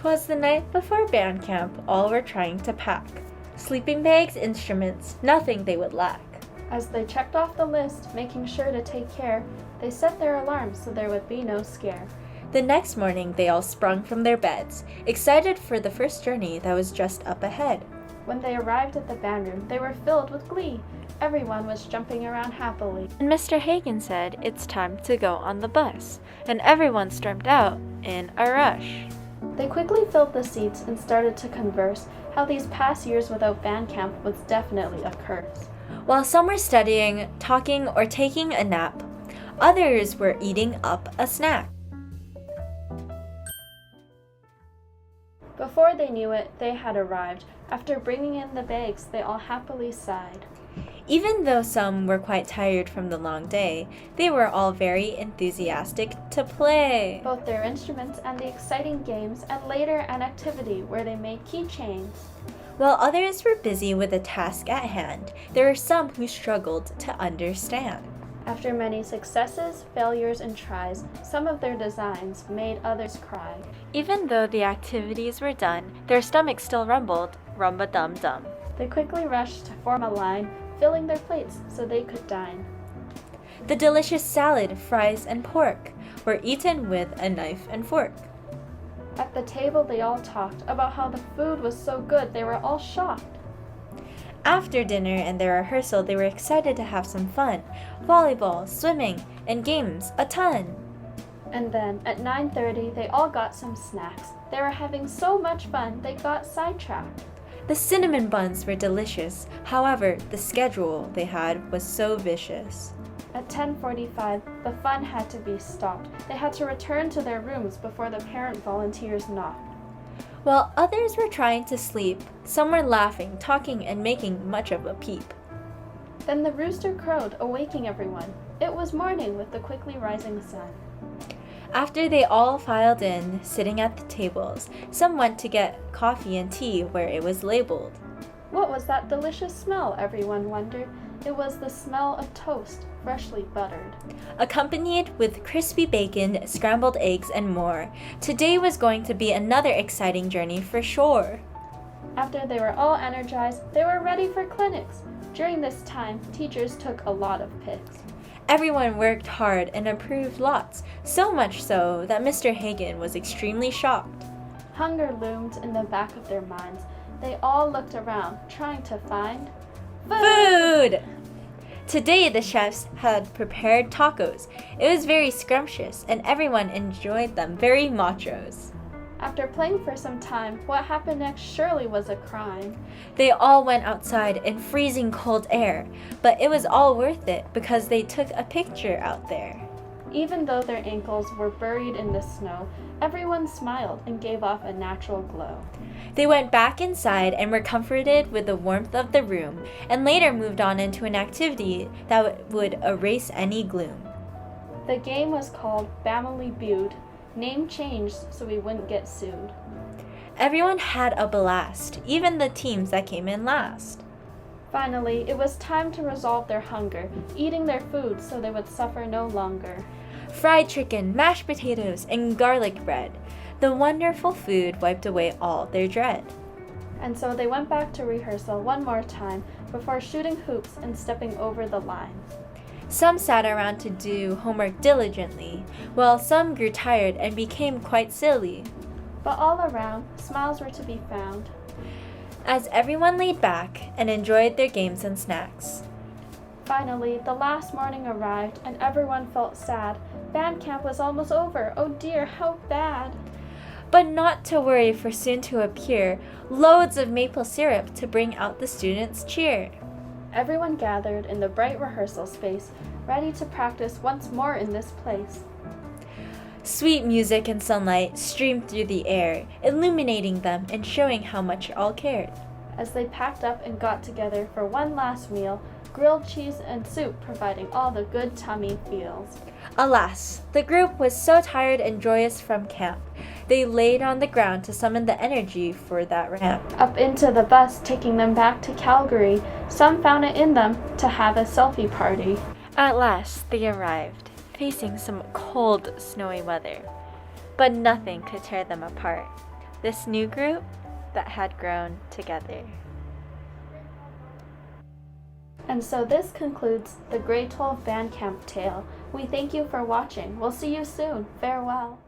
'Twas the night before band camp, all were trying to pack. Sleeping bags, instruments, nothing they would lack. As they checked off the list, making sure to take care, they set their alarms so there would be no scare. The next morning they all sprung from their beds, excited for the first journey that was just up ahead. When they arrived at the band room, they were filled with glee. Everyone was jumping around happily. And Mr. Hagen said it's time to go on the bus, and everyone stormed out in a rush. They quickly filled the seats and started to converse how these past years without band camp was definitely a curse. While some were studying, talking, or taking a nap, others were eating up a snack. Before they knew it, they had arrived. After bringing in the bags, they all happily sighed. Even though some were quite tired from the long day, they were all very enthusiastic to play. Both their instruments and the exciting games, and later an activity where they made keychains. While others were busy with the task at hand, there were some who struggled to understand. After many successes, failures, and tries, some of their designs made others cry. Even though the activities were done, their stomachs still rumbled, rumba-dum-dum. They quickly rushed to form a line, filling their plates so they could dine. The delicious salad, fries, and pork were eaten with a knife and fork. At the table they all talked about how the food was so good they were all shocked. After dinner and their rehearsal, they were excited to have some fun. Volleyball, swimming, and games, a ton. And then, at 9:30, they all got some snacks. They were having so much fun, they got sidetracked. The cinnamon buns were delicious. However, the schedule they had was so vicious. At 10:45, the fun had to be stopped. They had to return to their rooms before the parent volunteers knocked. While others were trying to sleep, some were laughing, talking, and making much of a peep. Then the rooster crowed, awaking everyone. It was morning with the quickly rising sun. After they all filed in, sitting at the tables, some went to get coffee and tea where it was labeled. What was that delicious smell, everyone wondered? It was the smell of toast, freshly buttered. Accompanied with crispy bacon, scrambled eggs, and more, today was going to be another exciting journey for sure. After they were all energized, they were ready for clinics. During this time, teachers took a lot of pics. Everyone worked hard and improved lots, so much so that Mr. Hagen was extremely shocked. Hunger loomed in the back of their minds. They all looked around, trying to find food! Today the chefs had prepared tacos. It was very scrumptious and everyone enjoyed them, very machos. After playing for some time, what happened next surely was a crime. They all went outside in freezing cold air, but it was all worth it because they took a picture out there. Even though their ankles were buried in the snow, everyone smiled and gave off a natural glow. They went back inside and were comforted with the warmth of the room, and later moved on into an activity that would erase any gloom. The game was called Family Feud. Name changed so we wouldn't get sued. Everyone had a blast, even the teams that came in last. Finally, it was time to resolve their hunger, eating their food so they would suffer no longer. Fried chicken, mashed potatoes, and garlic bread. The wonderful food wiped away all their dread. And so they went back to rehearsal one more time before shooting hoops and stepping over the line. Some sat around to do homework diligently, while some grew tired and became quite silly. But all around, smiles were to be found, as everyone laid back and enjoyed their games and snacks. Finally, the last morning arrived and everyone felt sad. Band camp was almost over. Oh dear, how bad. But not to worry, for soon to appear loads of maple syrup to bring out the students' cheer. Everyone gathered in the bright rehearsal space, ready to practice once more in this place. Sweet music and sunlight streamed through the air, illuminating them and showing how much all cared. As they packed up and got together for one last meal, grilled cheese and soup providing all the good tummy feels. Alas, the group was so tired and joyous from camp, they laid on the ground to summon the energy for that ramp. Up into the bus, taking them back to Calgary, some found it in them to have a selfie party. At last, they arrived, facing some cold, snowy weather. But nothing could tear them apart. this new group that had grown together. And so this concludes the Grade 12 Band Camp tale. We thank you for watching. We'll see you soon. Farewell.